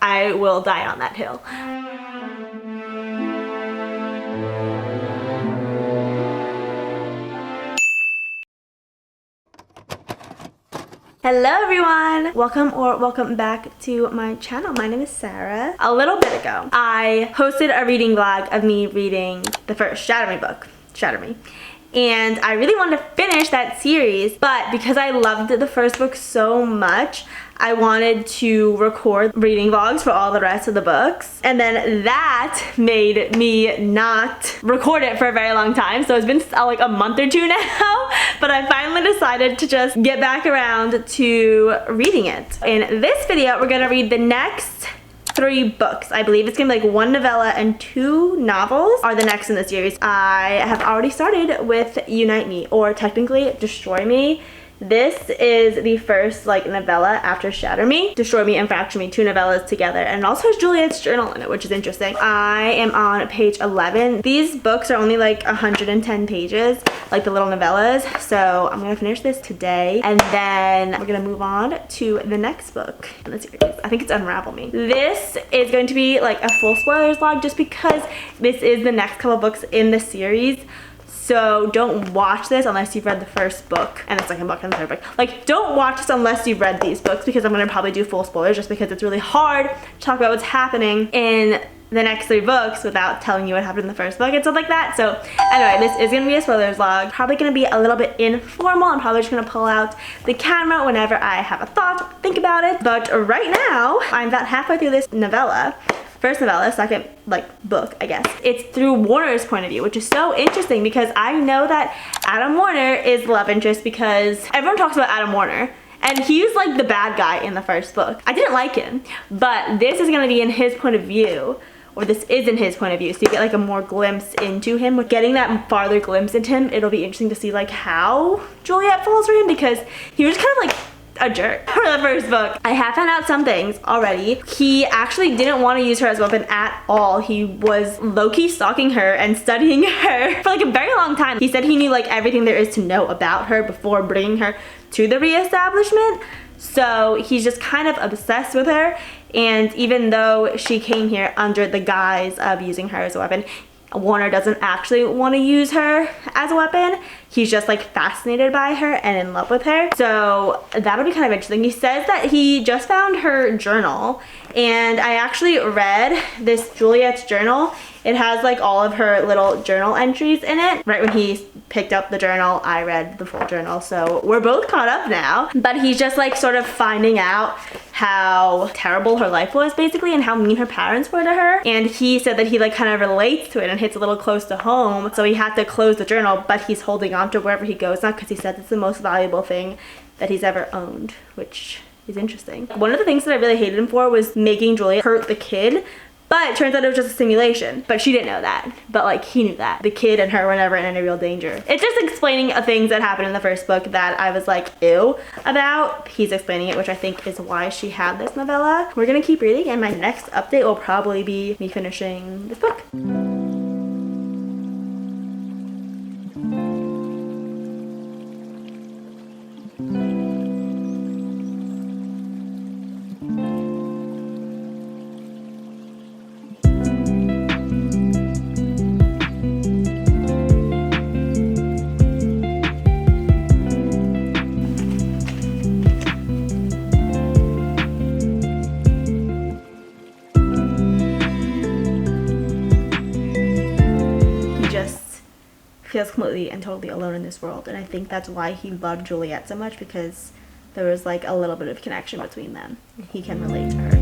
I will die on that hill. Hello everyone! Welcome back to my channel. My name is Sarah. A little bit ago, I posted a reading vlog of me reading the first Shatter Me book, Shatter Me. And I really wanted to finish that series, but because I loved the first book so much, I wanted to record reading vlogs for all the rest of the books. And then that made me not record it for a very long time. So it's been like a month or two now, but I finally decided to just get back around to reading it. In this video, we're gonna read the next 3 books. I believe it's gonna be like 1 novella and 2 novels are the next in the series. I have already started with Unite Me, or technically Destroy Me. This is the first like novella after Shatter Me. Destroy Me and Fracture Me, 2 novellas together, and it also has Juliet's journal in it, which is interesting. I am on page 11. These books are only like 110 pages, like the little novellas, so I'm gonna finish this today, and then we're gonna move on to the next book in the series. I think it's Unravel Me. This is going to be like a full spoilers vlog just because this is the next couple books in the series. So don't watch this unless you've read the first book and the second book and the third book. Like, don't watch this unless you've read these books, because I'm gonna probably do full spoilers just because it's really hard to talk about what's happening in the next 3 books without telling you what happened in the first book and stuff like that. So anyway, this is gonna be a spoilers vlog. Probably gonna be a little bit informal. I'm probably just gonna pull out the camera whenever I have a thought, think about it. But right now, I'm about halfway through this novella. First novella, second like book, I guess. It's through Warner's point of view, which is so interesting because I know that Adam Warner is love interest because everyone talks about Adam Warner. And he's like the bad guy in the first book. I didn't like him, but this is gonna be in his point of view, or this is in his point of view, so you get like a more glimpse into him. With getting that farther glimpse into him, it'll be interesting to see like how Juliet falls for him, because he was kind of like a jerk for the first book. I have found out some things already. He actually didn't want to use her as a weapon at all. He was low-key stalking her and studying her for like a very long time. He said he knew like everything there is to know about her before bringing her to the reestablishment. So he's just kind of obsessed with her, and even though she came here under the guise of using her as a weapon, Warner doesn't actually want to use her as a weapon. He's just like fascinated by her and in love with her. So that'll be kind of interesting. He says that he just found her journal, and I actually read this Juliet's journal. It has like all of her little journal entries in it. Right when he picked up the journal, I read the full journal, so we're both caught up now. But he's just like sort of finding out how terrible her life was basically, and how mean her parents were to her. And he said that he like kind of relates to it and hits a little close to home, so he had to close the journal, but he's holding on to wherever he goes now because he said it's the most valuable thing that he's ever owned, which is interesting. One of the things that I really hated him for was making Juliet hurt the kid, but it turns out it was just a simulation. But she didn't know that. But like, he knew that. The kid and her were never in any real danger. It's just explaining things that happened in the first book that I was like, ew about. He's explaining it, which I think is why she had this novella. We're gonna keep reading, and my next update will probably be me finishing this book. Feels completely and totally alone in this world, and I think that's why he loved Juliet so much, because there was like a little bit of connection between them. He can relate to her.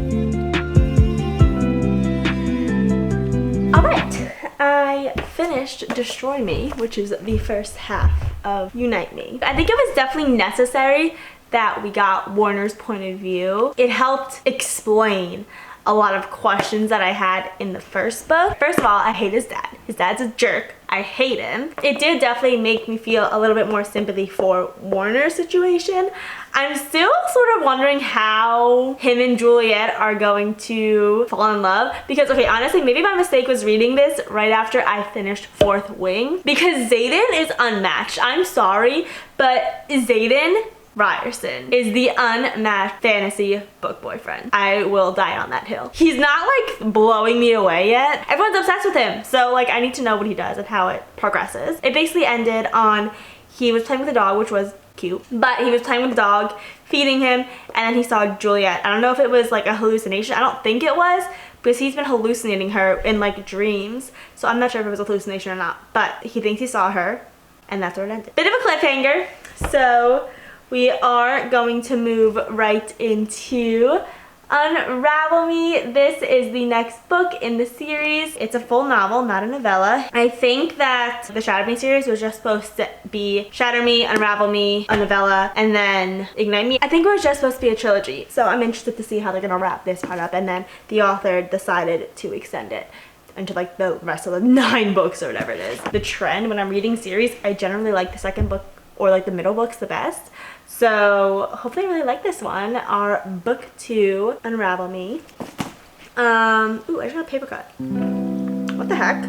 Alright, I finished Destroy Me, which is the first half of Unite Me. I think it was definitely necessary that we got Warner's point of view. It helped explain a lot of questions that I had in the first book. First of all, I hate his dad. His dad's a jerk. I hate him. It did definitely make me feel a little bit more sympathy for Warner's situation. I'm still sort of wondering how him and Juliet are going to fall in love, because okay, honestly, maybe my mistake was reading this right after I finished Fourth Wing, because Xaden is unmatched. I'm sorry, but Xaden Ryerson is the unmatched fantasy book boyfriend. I will die on that hill. He's not like blowing me away yet. Everyone's obsessed with him, so like I need to know what he does and how it progresses. It basically ended on he was playing with a dog, which was cute, but he was playing with the dog, feeding him, and then he saw Juliet. I don't know if it was like a hallucination. I don't think it was, because he's been hallucinating her in like dreams, so I'm not sure if it was a hallucination or not, but he thinks he saw her, and that's where it ended. Bit of a cliffhanger, so we are going to move right into Unravel Me. This is the next book in the series. It's a full novel, not a novella. I think that the Shatter Me series was just supposed to be Shatter Me, Unravel Me, a novella, and then Ignite Me. I think it was just supposed to be a trilogy. So I'm interested to see how they're gonna wrap this part up, and then the author decided to extend it into like the rest of the 9 books or whatever it is. The trend when I'm reading series, I generally like the second book or like the middle books the best. So hopefully I really like this one. Our book 2, Unravel Me. Ooh, I just got a paper cut. What the heck?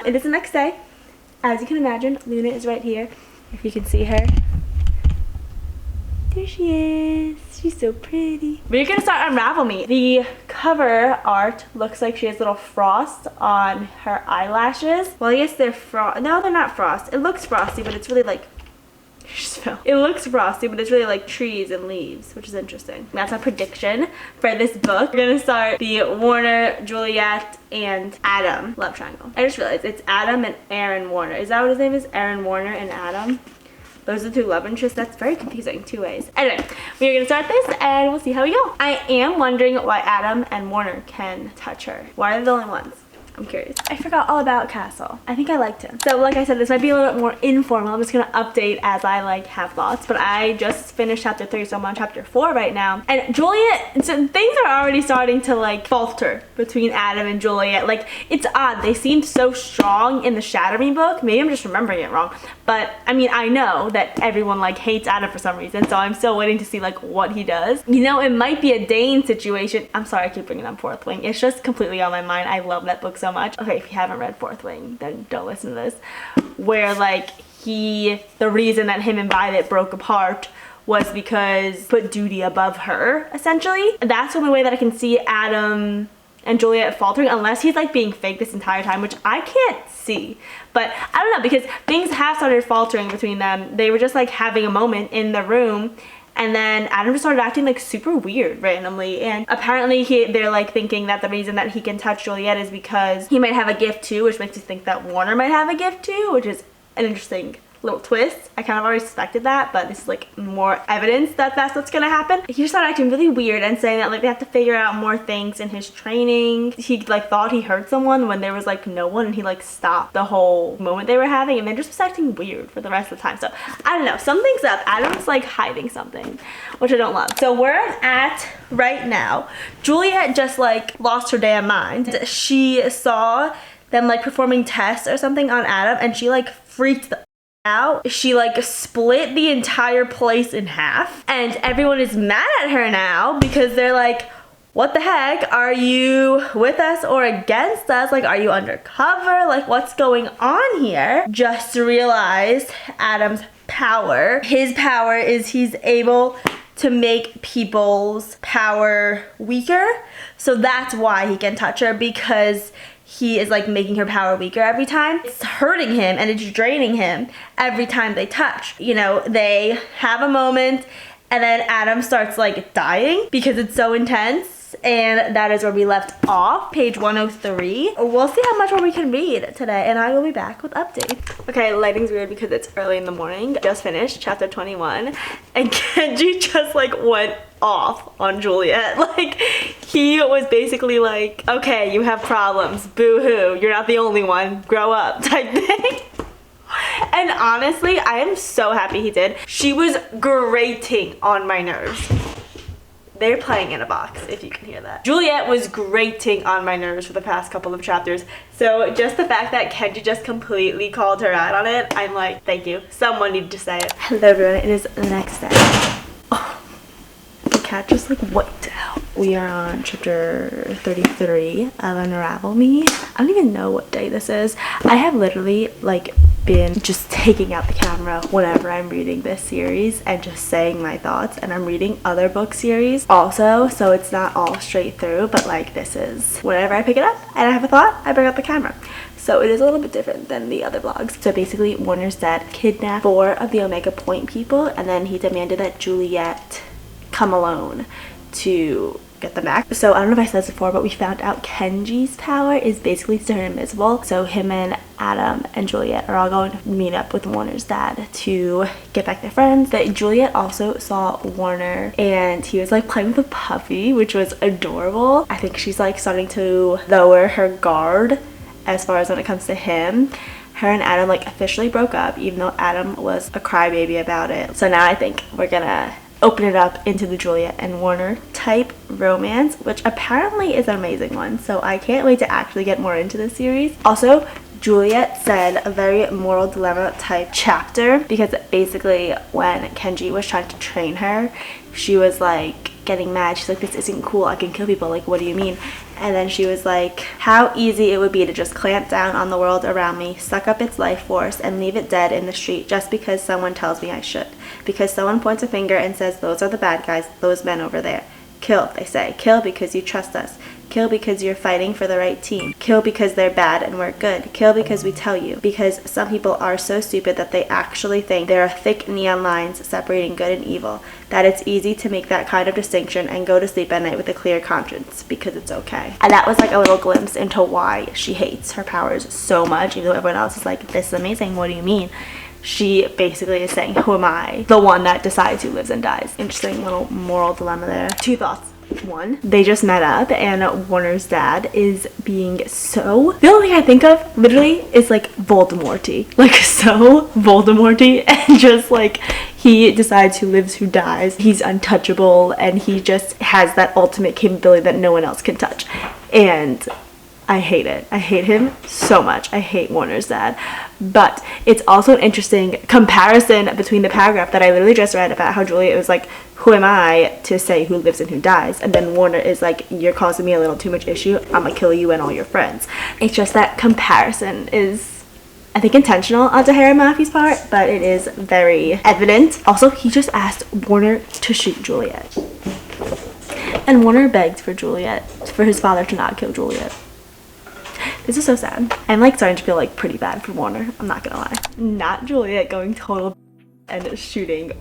It is the next day. As you can imagine, Luna is right here. If you can see her. There she is. She's so pretty. We're gonna start Unravel Me. The cover art looks like she has little frost on her eyelashes. Well, I guess they're no, they're not frost. It looks frosty, but it's really like it looks frosty, but it's really like trees and leaves, which is interesting. That's our prediction for this book. We're gonna start the Warner, Juliet, and Adam love triangle. I just realized it's Adam and Aaron Warner. Is that what his name is? Aaron Warner and Adam? Those are the 2 love interests. That's very confusing, 2 ways. Anyway, we're gonna start this and we'll see how we go. I am wondering why Adam and Warner can touch her. Why are they the only ones? I'm curious. I forgot all about Castle. I think I liked him. So like I said, this might be a little bit more informal. I'm just gonna update as I like have thoughts, but I just finished chapter 3, so I'm on chapter 4 right now. And Juliet, so things are already starting to like falter between Adam and Juliet. Like it's odd. They seemed so strong in the Shatter Me book. Maybe I'm just remembering it wrong. But I mean, I know that everyone like hates Adam for some reason, so I'm still waiting to see like what he does. You know, it might be a Dane situation. I'm sorry I keep bringing up Fourth Wing. It's just completely on my mind. I love that book so much. Okay, if you haven't read Fourth Wing, then don't listen to this. Where like the reason that him and Violet broke apart was because put duty above her, essentially. That's the only way that I can see Adam and Juliet faltering, unless he's like being fake this entire time, which I can't see. But I don't know, because things have started faltering between them. They were just like having a moment in the room, and then Adam just started acting like super weird randomly, and apparently they're like thinking that the reason that he can touch Juliet is because he might have a gift too, which makes me think that Warner might have a gift too, which is an interesting little twist. I kind of already suspected that, but this is like more evidence that that's what's gonna happen. He just started acting really weird and saying that like they have to figure out more things in his training. He like thought he hurt someone when there was like no one, and he like stopped the whole moment they were having, and then just was acting weird for the rest of the time. So I don't know, something's up. Adam's like hiding something, which I don't love. So where I'm at right now, Juliet just like lost her damn mind. She saw them like performing tests or something on Adam, and she like freaked the out. She like split the entire place in half, and everyone is mad at her now because they're like, what the heck, are you with us or against us? Like, are you undercover? Like, what's going on here? Just realized Adam's power. His power is he's able to make people's power weaker. So that's why he can touch her, because he is like making her power weaker every time. It's hurting him and it's draining him every time they touch. You know, they have a moment and then Adam starts like dying because it's so intense. and that is where we left off, page 103. We'll see how much more we can read today, and I will be back with updates. Okay, lighting's weird because it's early in the morning. Just finished chapter 21, and Kenji just like went off on Juliet. Like, he was basically like, okay, you have problems, boo-hoo, you're not the only one, grow up type thing. And honestly, I am so happy he did. She was grating on my nerves. They're playing in a box, if you can hear that. Juliet was grating on my nerves for the past couple of chapters. So just the fact that Kenji just completely called her out on it, I'm like, thank you. Someone needed to say it. Hello everyone, it is the next day. Oh, the cat just like wiped out. We are on chapter 33 of Unravel Me. I don't even know what day this is. I have literally like been just taking out the camera whenever I'm reading this series and just saying my thoughts, and I'm reading other book series also, so it's not all straight through, but like this is whenever I pick it up and I have a thought, I bring up the camera. So it is a little bit different than the other vlogs. So basically Warner's dad kidnapped 4 of the Omega Point people, and then he demanded that Juliet come alone to get them back. So I don't know if I said this before, but we found out Kenji's power is basically to turn invisible. So him and Adam and Juliet are all going to meet up with Warner's dad to get back their friends. But Juliet also saw Warner and he was like playing with a puppy, which was adorable. I think she's like starting to lower her guard as far as when it comes to him. Her and Adam like officially broke up, even though Adam was a crybaby about it. So now I think we're gonna open it up into the Juliet and Warner type romance, which apparently is an amazing one. So I can't wait to actually get more into this series. Also, Juliet said a very moral dilemma type chapter, because basically when Kenji was trying to train her, she was like getting mad. She's like, this isn't cool, I can kill people, like what do you mean? And then she was like, how easy it would be to just clamp down on the world around me, suck up its life force, and leave it dead in the street just because someone tells me I should. Because someone points a finger and says, those are the bad guys, those men over there. Kill, they say. Kill because you trust us. Kill because you're fighting for the right team. Kill because they're bad and we're good. Kill because we tell you. Because some people are so stupid that they actually think there are thick neon lines separating good and evil, that it's easy to make that kind of distinction and go to sleep at night with a clear conscience because it's okay. And that was like a little glimpse into why she hates her powers so much, even though everyone else is like, this is amazing, what do you mean? She basically is saying, who am I? The one that decides who lives and dies. Interesting little moral dilemma there. 2 thoughts. 1, they just met up and Warner's dad is being so, the only thing I think of literally is like Voldemort-y, like so Voldemort-y, and just like he decides who lives, who dies. He's untouchable and he just has that ultimate capability that no one else can touch, and I hate it. I hate him so much. I hate Warner's dad. But it's also an interesting comparison between the paragraph that I literally just read about how Juliet was like, who am I to say who lives and who dies? And then Warner is like, you're causing me a little too much issue. I'm gonna kill you and all your friends. It's just that comparison is, I think, intentional on Tahara Mafi's part, but it is very evident. Also, he just asked Warner to shoot Juliet. And Warner begged for Juliet, for his father to not kill Juliet. This is so sad. I'm like starting to feel like pretty bad for Warner, I'm not gonna lie. Not Juliet going total and shooting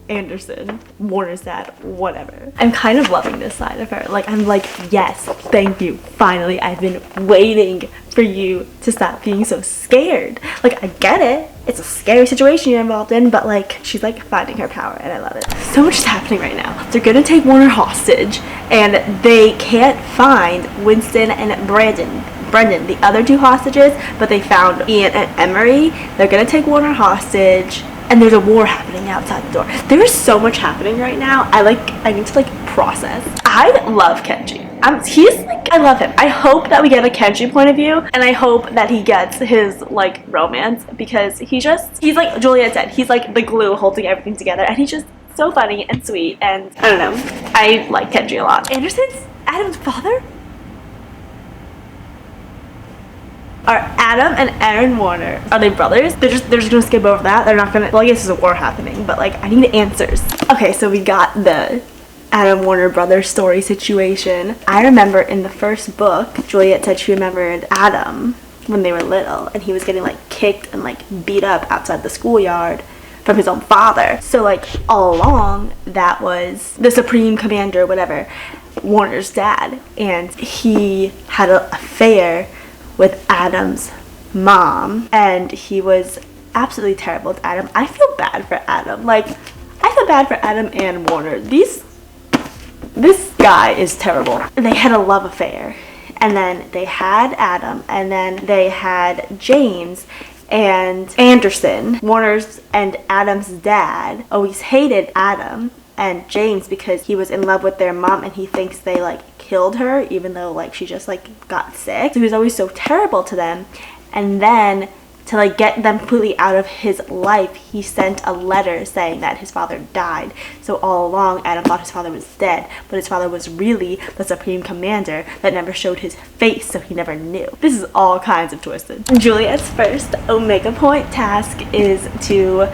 Anderson, Warner's dad, whatever. I'm kind of loving this side of her. Like, I'm like, yes, thank you. Finally, I've been waiting for you to stop being so scared. Like, I get it. It's a scary situation you're involved in, but like, she's like finding her power and I love it. So much is happening right now. They're gonna take Warner hostage and they can't find Winston and Brendan, the other 2 hostages, but they found Ian and Emery. They're gonna take Warner hostage, and there's a war happening outside the door. There is so much happening right now. I need to like process. I love Kenji. I love him. I hope that we get a Kenji point of view, and I hope that he gets his like romance, because he's like Juliet said, he's like the glue holding everything together, and he's just so funny and sweet, and I don't know. I like Kenji a lot. Anderson's Adam's father? Are Adam and Aaron Warner, are they brothers? They're just gonna skip over that. They're not gonna, well, I guess there's a war happening, but like, I need answers. Okay, so we got the Adam Warner brother story situation. I remember in the first book, Juliet said she remembered Adam when they were little, and he was getting like kicked and like beat up outside the schoolyard from his own father. So like all along, that was the supreme commander, whatever. Warner's dad, and he had an affair with Adam's mom, and he was absolutely terrible to Adam. I feel bad for Adam. Like, I feel bad for Adam and Warner. This guy is terrible. They had a love affair, and then they had Adam, and then they had James and Anderson. Warner's and Adam's dad always hated Adam and James because he was in love with their mom, and he thinks they like killed her even though like she just like got sick. So he was always so terrible to them. And then to like get them completely out of his life, he sent a letter saying that his father died. So all along Adam thought his father was dead, but his father was really the Supreme Commander that never showed his face, so he never knew. This is all kinds of twisted. Juliet's first Omega Point task is to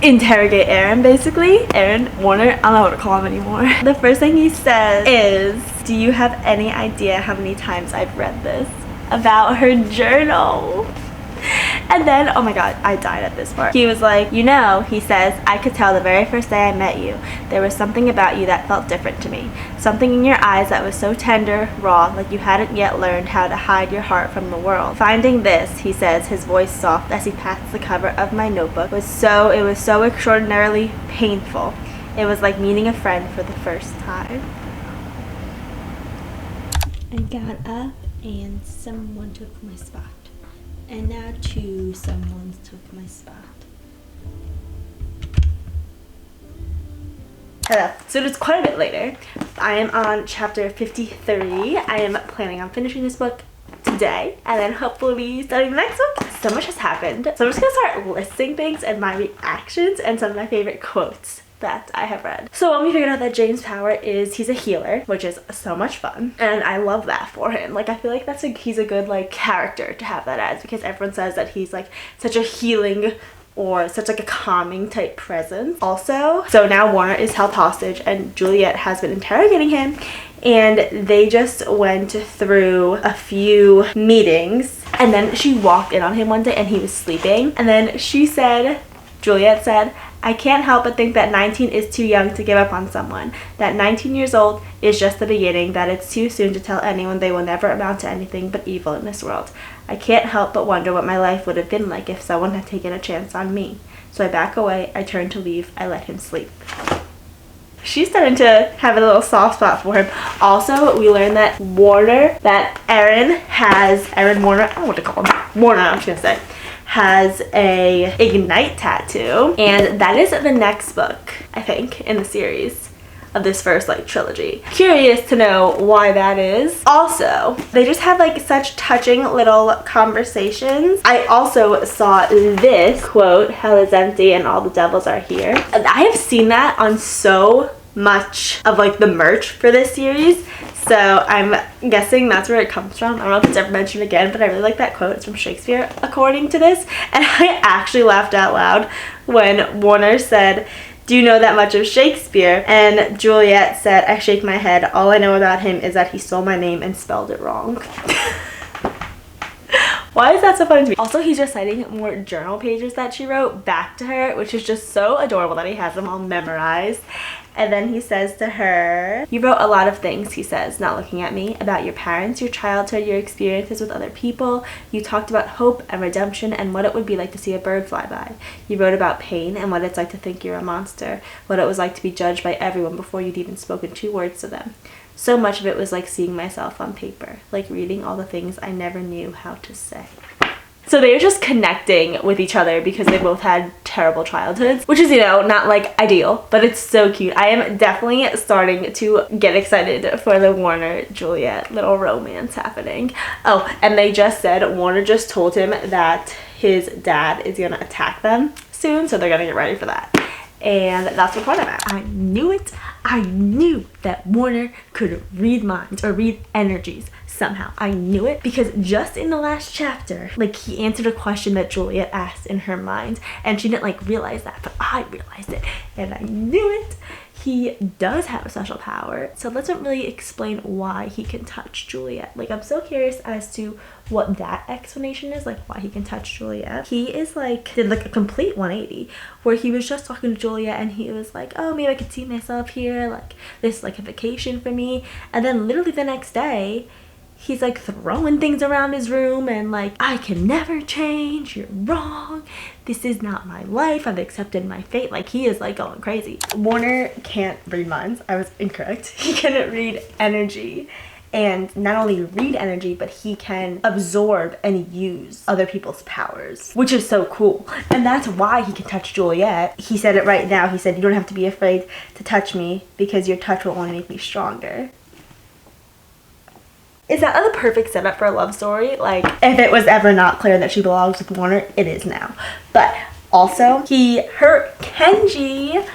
interrogate Aaron, basically. Aaron, Warner, I don't know what to call him anymore. The first thing he says is, do you have any idea how many times I've read this? About her journal. And then, oh my god, I died at this part. He was like, you know, he says, I could tell the very first day I met you, there was something about you that felt different to me. Something in your eyes that was so tender, raw, like you hadn't yet learned how to hide your heart from the world. Finding this, he says, his voice soft as he pats the cover of my notebook, it was so extraordinarily painful. It was like meeting a friend for the first time. I got up and someone took my spot. And now someone took my spot. Hello. So it's quite a bit later. I am on chapter 53. I am planning on finishing this book today and then hopefully starting the next book. So much has happened. So I'm just gonna start listing things and my reactions and some of my favorite quotes that I have read. So when we figured out that James' power is he's a healer, which is so much fun, and I love that for him. Like, I feel like he's a good like character to have that as, because everyone says that he's like such a healing or such like a calming type presence. Also, so now Warner is held hostage and Juliet has been interrogating him, and they just went through a few meetings, and then she walked in on him one day and he was sleeping, and then Juliet said, I can't help but think that 19 is too young to give up on someone. That 19 years old is just the beginning, that it's too soon to tell anyone they will never amount to anything but evil in this world. I can't help but wonder what my life would have been like if someone had taken a chance on me. So I back away, I turn to leave, I let him sleep. She's starting to have a little soft spot for him. Also, we learned that Aaron Warner, I don't know what to call him, Warner, I'm just gonna say, has a Ignite tattoo, and that is the next book, I think, in the series of this first like trilogy. Curious to know why that is. Also, they just have like such touching little conversations. I also saw this quote, hell is empty and all the devils are here. I have seen that on so much of like the merch for this series, so I'm guessing that's where it comes from. I don't know if it's ever mentioned again, but I really like that quote. It's from Shakespeare according to this, and I actually laughed out loud when Warner said, do you know that much of Shakespeare? And Juliet said, I shake my head, all I know about him is that he stole my name and spelled it wrong. Why is that so funny to me? Also, he's reciting more journal pages that she wrote back to her, which is just so adorable that he has them all memorized. And then he says to her, you wrote a lot of things, he says, not looking at me, about your parents, your childhood, your experiences with other people. You talked about hope and redemption and what it would be like to see a bird fly by. You wrote about pain and what it's like to think you're a monster, what it was like to be judged by everyone before you'd even spoken 2 words to them. So much of it was like seeing myself on paper, like reading all the things I never knew how to say. So they're just connecting with each other because they both had terrible childhoods, which is, you know, not like ideal, but it's so cute. I am definitely starting to get excited for the Warner-Juliet little romance happening. Oh, and they just said, Warner just told him that his dad is gonna attack them soon, so they're gonna get ready for that. And that's what part I'm at. I knew it. I knew that Warner could read minds or read energies somehow. I knew it because just in the last chapter, like, he answered a question that Juliet asked in her mind, and she didn't like realize that, but I realized it, and I knew it. he does have a special power. So it doesn't really explain why he can touch Juliet. Like, I'm so curious as to what that explanation is, like why he can touch Juliet. He is like, did like a complete 180 where he was just talking to Juliet and he was like, oh, maybe I could see myself here, like this is like a vacation for me. And then literally the next day, he's like throwing things around his room and like, I can never change, you're wrong, this is not my life, I've accepted my fate. Like, he is like going crazy. Warner can't read minds. I was incorrect. He cannot read energy. And not only read energy, but he can absorb and use other people's powers, which is so cool. And that's why he can touch Juliet. He said it right now. He said, you don't have to be afraid to touch me because your touch will only make me stronger. Is that the perfect setup for a love story? Like, if it was ever not clear that she belongs with Warner, it is now. But also, he hurt Kenji.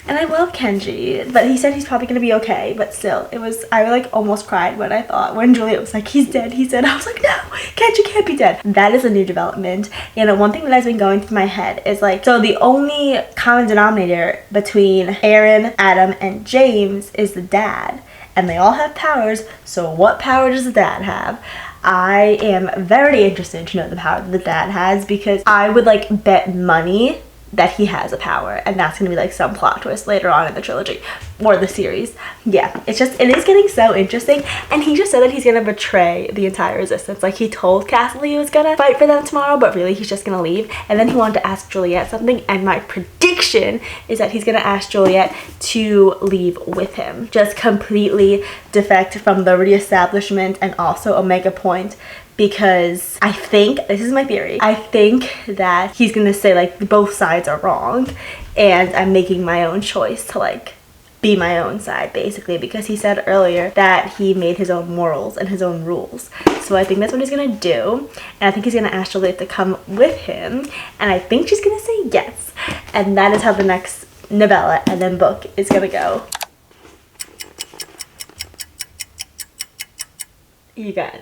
And I love Kenji, but he said he's probably gonna be okay. But still, it was, I like almost cried when Juliet was like, he's dead, he's dead. I was like, no, Kenji can't be dead. That is a new development. You know, one thing that has been going through my head is like, so the only common denominator between Aaron, Adam, and James is the dad. And they all have powers, so what power does the dad have? I am very interested to know the power that the dad has, because I would like bet money that he has a power, and that's gonna be like some plot twist later on in the trilogy or the series. Yeah, it is getting so interesting. And he just said that he's gonna betray the entire resistance. Like, he told Castle he was gonna fight for them tomorrow, but really he's just gonna leave. And then he wanted to ask Juliet something, and my prediction is that he's gonna ask Juliet to leave with him, just completely defect from the reestablishment and also Omega Point. Because I think, this is my theory, I think that he's gonna say like both sides are wrong and I'm making my own choice to like be my own side, basically, because he said earlier that he made his own morals and his own rules. So I think that's what he's gonna do, and I think he's gonna ask Juliet to come with him, and I think she's gonna say yes. And that is how the next novella and then book is gonna go. You guys,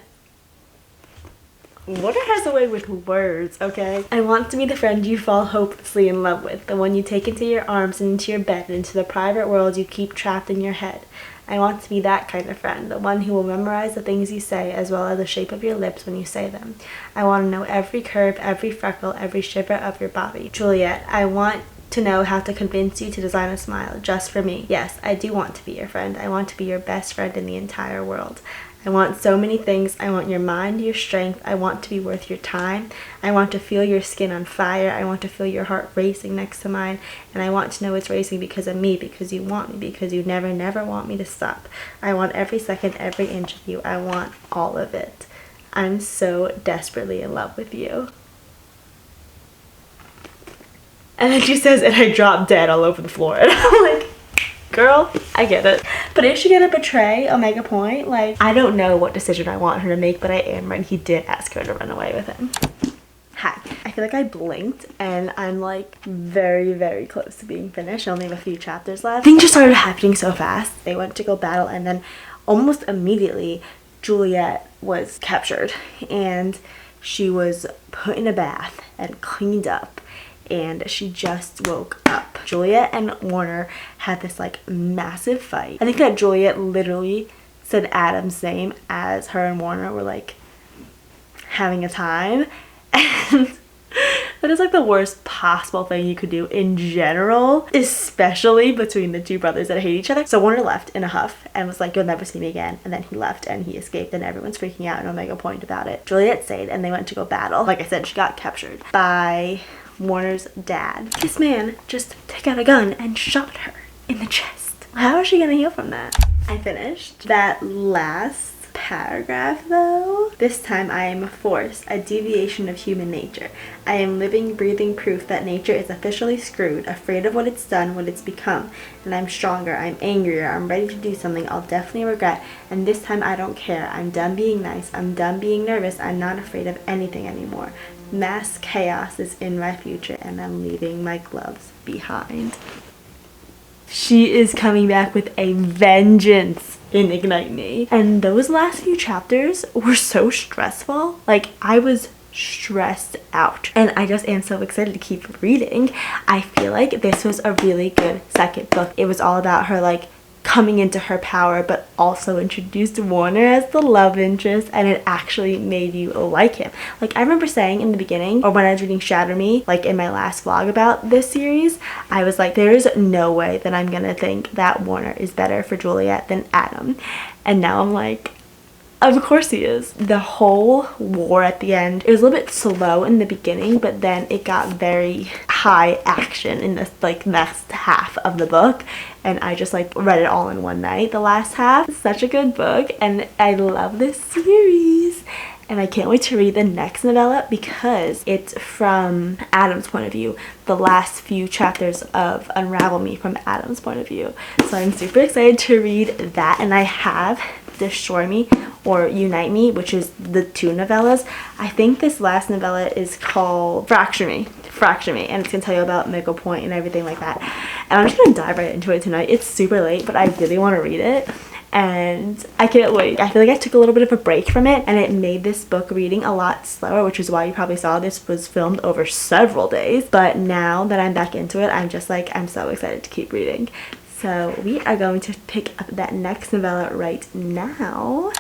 Warner has a way with words, okay? I want to be the friend you fall hopelessly in love with, the one you take into your arms and into your bed and into the private world you keep trapped in your head. I want to be that kind of friend, the one who will memorize the things you say as well as the shape of your lips when you say them. I want to know every curve, every freckle, every shiver of your body. Juliet, I want to know how to convince you to design a smile just for me. Yes, I do want to be your friend. I want to be your best friend in the entire world. I want so many things. I want your mind, your strength. I want to be worth your time. I want to feel your skin on fire. I want to feel your heart racing next to mine. And I want to know it's racing because of me, because you want me, because you never, never want me to stop. I want every second, every inch of you. I want all of it. I'm so desperately in love with you. And then she says, and I dropped dead all over the floor. And I'm like, girl, I get it. But is she gonna betray Omega Point? Like, I don't know what decision I want her to make, but I am right. He did ask her to run away with him. Hi. I feel like I blinked and I'm like very, very close to being finished. I only have a few chapters left. Things just started happening so fast. They went to go battle, and then almost immediately Juliet was captured and she was put in a bath and cleaned up. And she just woke up. Juliet and Warner had this like massive fight. I think that Juliet literally said Adam's name as her and Warner were like having a time. And that is like the worst possible thing you could do in general, especially between the two brothers that hate each other. So Warner left in a huff and was like, you'll never see me again. And then he left and he escaped, and everyone's freaking out in Omega Point about it. Juliet stayed and they went to go battle. Like I said, she got captured by Warner's dad. This man just took out a gun and shot her in the chest. How is she gonna heal from that? I finished that last paragraph though. This time I am a force, a deviation of human nature. I am living, breathing proof that nature is officially screwed, afraid of what it's done, what it's become. And I'm stronger, I'm angrier, I'm ready to do something I'll definitely regret. And this time I don't care. I'm done being nice, I'm done being nervous, I'm not afraid of anything anymore. Mass chaos is in my future and I'm leaving my gloves behind. She is coming back with a vengeance in Ignite Me. And those last few chapters were so stressful. Like, I was stressed out, and I just am so excited to keep reading. I feel like this was a really good second book. It was all about her like coming into her power, but also introduced Warner as the love interest, and it actually made you like him. Like, I remember saying in the beginning, or when I was reading Shatter Me, like in my last vlog about this series, I was like, there's no way that I'm gonna think that Warner is better for Juliet than Adam. And now I'm like, of course he is. The whole war at the end, it was a little bit slow in the beginning, but then it got very high action in this like next half of the book, and I just like read it all in one night, the last half. It's such a good book, and I love this series. And I can't wait to read the next novella because it's from Adam's point of view. The last few chapters of Unravel Me from Adam's point of view. So I'm super excited to read that, and I have Destroy Me or Unite Me, which is the two novellas. I think this last novella is called Fracture Me, and it's gonna tell you about Mickle Point and everything like that. And I'm just gonna dive right into it tonight. It's super late, but I really want to read it, and I can't wait. I feel like I took a little bit of a break from it, and it made this book reading a lot slower, which is why you probably saw this was filmed over several days. But now that I'm back into it, I'm just like, I'm so excited to keep reading. So we are going to pick up that next novella right now.